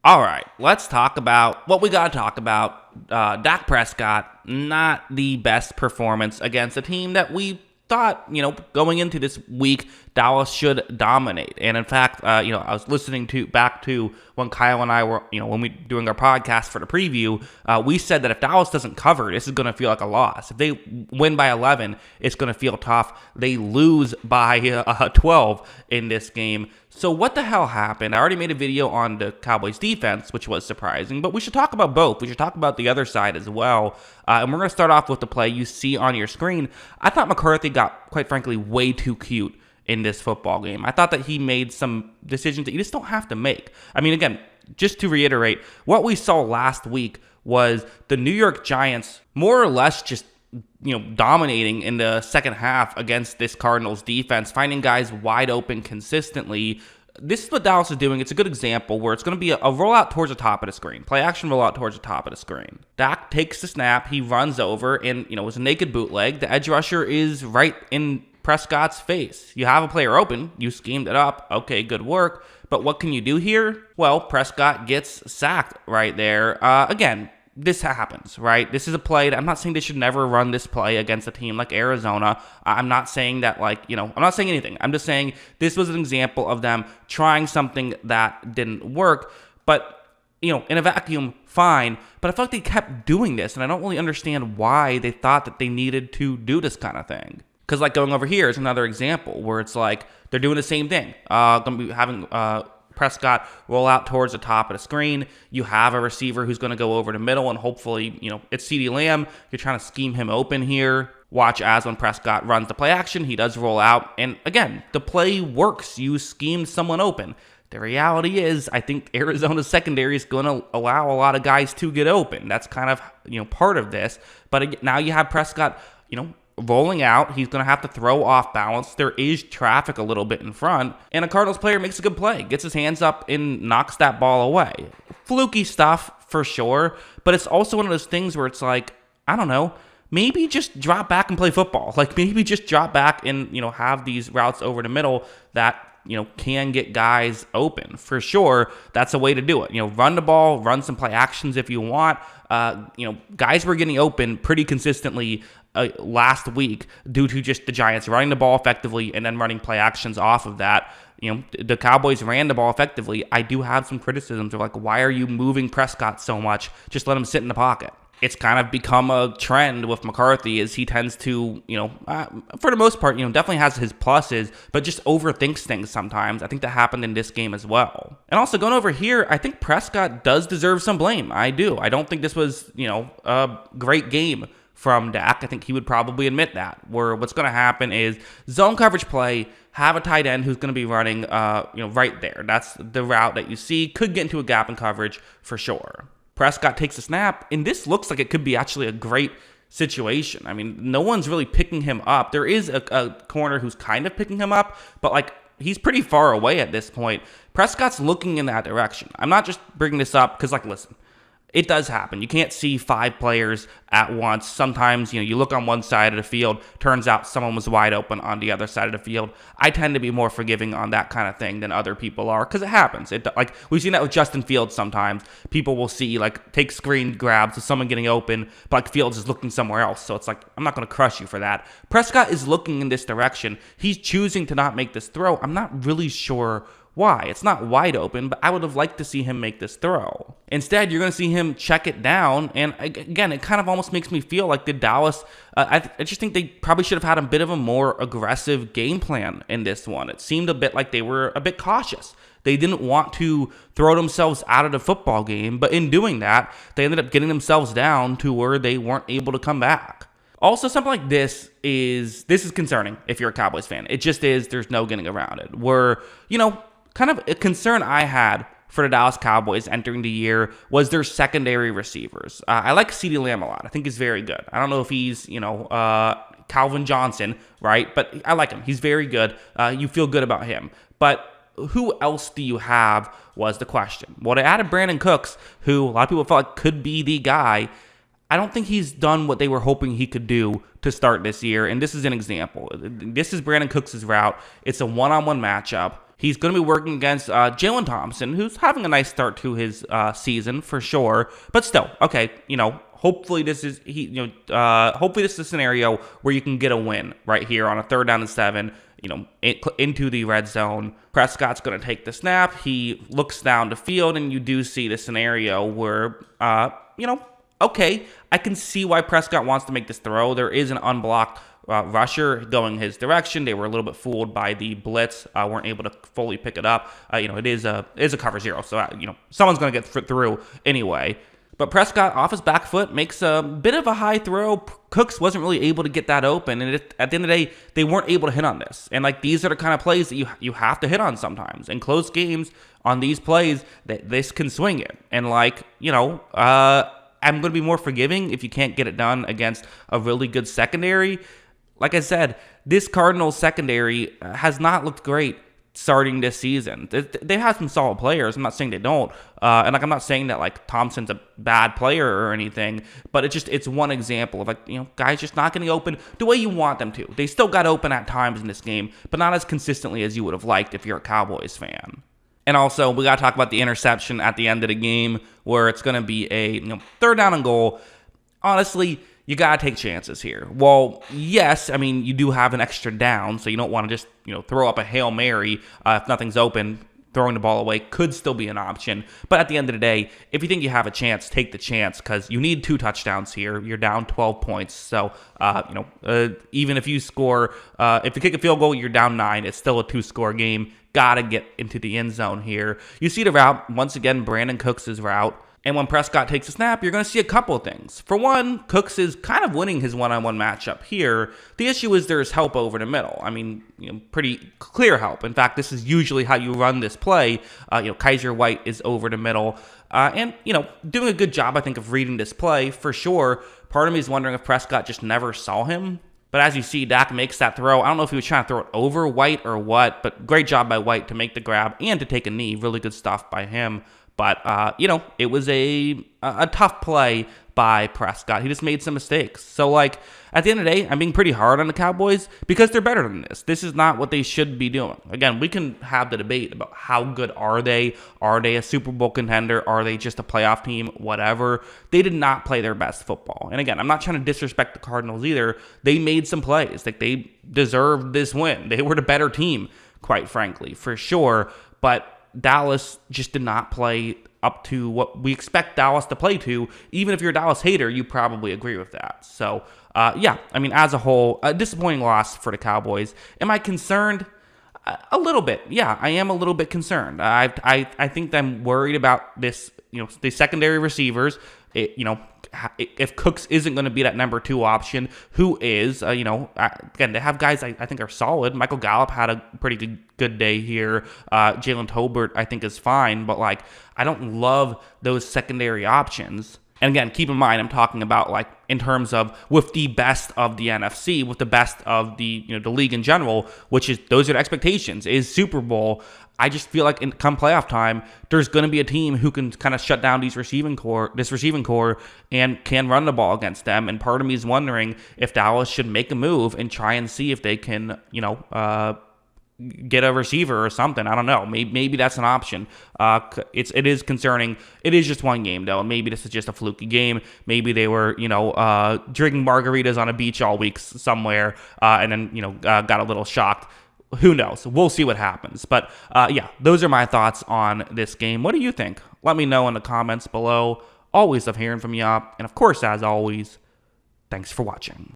All right, let's talk about what we got to talk about. Dak Prescott, not the best performance against a team that we thought, going into this week, Dallas should dominate. And in fact, I was listening back to when Kyle and I were, when we doing our podcast for the preview, we said that if Dallas doesn't cover, this is going to feel like a loss. If they win by 11, it's going to feel tough. They lose by 12 in this game. So what the hell happened? I already made a video on the Cowboys defense, which was surprising, but we should talk about both. We should talk about the other side as well. And we're going to start off with the play you see on your screen. I thought McCarthy got, quite frankly, way too cute in this football game. I thought that he made some decisions that you just don't have to make. I mean, again, just to reiterate, what we saw last week was the New York Giants more or less just dominating in the second half against this Cardinals defense, finding guys wide open consistently. This is what Dallas is doing. It's a good example where it's going to be a rollout towards the top of the screen. Play action rollout towards the top of the screen. Dak takes the snap. He runs over and, it was a naked bootleg. The edge rusher is right in Prescott's face. You have a player open. You schemed it up. Okay, good work. But what can you do here? Well, Prescott gets sacked right there. Again, this happens, right? This is a play that I'm not saying they should never run this play against a team like Arizona. I'm not saying that I'm not saying anything. I'm just saying this was an example of them trying something that didn't work. But, in a vacuum, fine. But I felt like they kept doing this, and I don't really understand why they thought that they needed to do this kind of thing. Because, going over here is another example where it's they're doing the same thing. Going to be having Prescott roll out towards the top of the screen. You have a receiver who's going to go over the middle, and hopefully, it's CeeDee Lamb. You're trying to scheme him open here. Watch as when Prescott runs the play action, he does roll out. And again, the play works. You schemed someone open. The reality is, I think Arizona's secondary is going to allow a lot of guys to get open. That's kind of, part of this. But now you have Prescott, rolling out. He's going to have to throw off balance. There is traffic a little bit in front. And a Cardinals player makes a good play, gets his hands up and knocks that ball away. Fluky stuff for sure. But it's also one of those things where it's I don't know, maybe just drop back and play football. Maybe just drop back and, have these routes over the middle that, can get guys open. For sure, that's a way to do it. Run the ball, run some play actions if you want. Guys were getting open pretty consistently last week due to just the Giants running the ball effectively and then running play actions off of that. The Cowboys ran the ball effectively. I do have some criticisms of why are you moving Prescott so much? Just let him sit in the pocket. It's kind of become a trend with McCarthy as he tends to, for the most part, definitely has his pluses, but just overthinks things sometimes. I think that happened in this game as well. And also going over here, I think Prescott does deserve some blame. I do. I don't think this was, a great game from Dak. I think he would probably admit that, where what's going to happen is zone coverage play, have a tight end who's going to be running, right there. That's the route that you see. Could get into a gap in coverage for sure. Prescott takes a snap, and this looks like it could be actually a great situation. I mean, no one's really picking him up. There is a corner who's kind of picking him up, but he's pretty far away at this point. Prescott's looking in that direction. I'm not just bringing this up because, listen, it does happen. You can't see 5 players at once. Sometimes, you look on one side of the field, turns out someone was wide open on the other side of the field. I tend to be more forgiving on that kind of thing than other people are because it happens. We've seen that with Justin Fields sometimes. People will see, take screen grabs of someone getting open, but Fields is looking somewhere else. So it's I'm not going to crush you for that. Prescott is looking in this direction. He's choosing to not make this throw. I'm not really sure why. It's not wide open, but I would have liked to see him make this throw. Instead, you're going to see him check it down, and again, it kind of almost makes me feel like the Dallas, I just think they probably should have had a bit of a more aggressive game plan in this one. It seemed a bit like they were a bit cautious. They didn't want to throw themselves out of the football game, but in doing that, they ended up getting themselves down to where they weren't able to come back. Also, something like this is concerning if you're a Cowboys fan. It just is. There's no getting around it. Where, kind of a concern I had for the Dallas Cowboys entering the year was their secondary receivers. I like CeeDee Lamb a lot. I think he's very good. I don't know if he's, Calvin Johnson, right? But I like him. He's very good. You feel good about him. But who else do you have was the question. Well, they added Brandon Cooks, who a lot of people felt like could be the guy. I don't think he's done what they were hoping he could do to start this year, and this is an example. This is Brandon Cooks' route. It's a one-on-one matchup. He's going to be working against Jalen Thompson, who's having a nice start to his season for sure. But still, okay, hopefully this is hopefully this is a scenario where you can get a win right here on a 3rd down and 7. Into the red zone. Prescott's going to take the snap. He looks down the field, and you do see the scenario where, okay, I can see why Prescott wants to make this throw. There is an unblocked rusher going his direction. They were a little bit fooled by the blitz, weren't able to fully pick it up. It is a cover 0, so someone's going to get through anyway. But Prescott, off his back foot, makes a bit of a high throw. Cooks wasn't really able to get that open, and at the end of the day, they weren't able to hit on this. And these are the kind of plays that you have to hit on sometimes. In close games, on these plays, this can swing it. And I'm going to be more forgiving if you can't get it done against a really good secondary. Like I said, this Cardinals secondary has not looked great starting this season. They have some solid players. I'm not saying they don't. And I'm not saying that Thompson's a bad player or anything, but it's one example of guys just not getting open the way you want them to. They still got open at times in this game, but not as consistently as you would have liked if you're a Cowboys fan. And also, we got to talk about the interception at the end of the game where it's going to be a 3rd down and goal. Honestly, you got to take chances here. Well, yes, you do have an extra down, so you don't want to just, throw up a Hail Mary if nothing's open. Throwing the ball away could still be an option. But at the end of the day, if you think you have a chance, take the chance because you need 2 touchdowns here. You're down 12 points. So, even if you score, if you kick a field goal, you're down 9. It's still a 2-score game. Got to get into the end zone here. You see the route, once again, Brandon Cooks' route. And when Prescott takes a snap, you're going to see a couple of things. For one, Cooks is kind of winning his one-on-one matchup here. The issue is there's help over the middle. Pretty clear help. In fact, this is usually how you run this play. Kaiser White is over the middle. And doing a good job, I think, of reading this play for sure. Part of me is wondering if Prescott just never saw him. But as you see, Dak makes that throw. I don't know if he was trying to throw it over White or what, but great job by White to make the grab and to take a knee. Really good stuff by him. But, it was a tough play by Prescott. He just made some mistakes. So, at the end of the day, I'm being pretty hard on the Cowboys because they're better than this. This is not what they should be doing. Again, we can have the debate about how good are they? Are they a Super Bowl contender? Are they just a playoff team? Whatever. They did not play their best football. And again, I'm not trying to disrespect the Cardinals either. They made some plays. They deserved this win. They were the better team, quite frankly, for sure. But Dallas just did not play up to what we expect Dallas to play to. Even if you're a Dallas hater, you probably agree with that. So, as a whole, a disappointing loss for the Cowboys. Am I concerned? A little bit. Yeah, I am a little bit concerned. I think I'm worried about this, the secondary receivers. If Cooks isn't going to be that number 2 option, who is? Again, they have guys I think are solid. Michael Gallup had a pretty good day here. Jalen Tolbert, I think, is fine, but I don't love those secondary options. And again, keep in mind, I'm talking about in terms of with the best of the NFC, with the best of the the league in general, which is those are the expectations, is Super Bowl. I just feel like come playoff time, there's going to be a team who can kind of shut down this receiving core, and can run the ball against them. And part of me is wondering if Dallas should make a move and try and see if they can, get a receiver or something. I don't know. Maybe that's an option. It is concerning. It is just one game though. Maybe this is just a fluky game. Maybe they were drinking margaritas on a beach all week somewhere, and then got a little shocked. Who knows? We'll see what happens. But those are my thoughts on this game. What do you think? Let me know in the comments below. Always love hearing from you. And of course, as always, thanks for watching.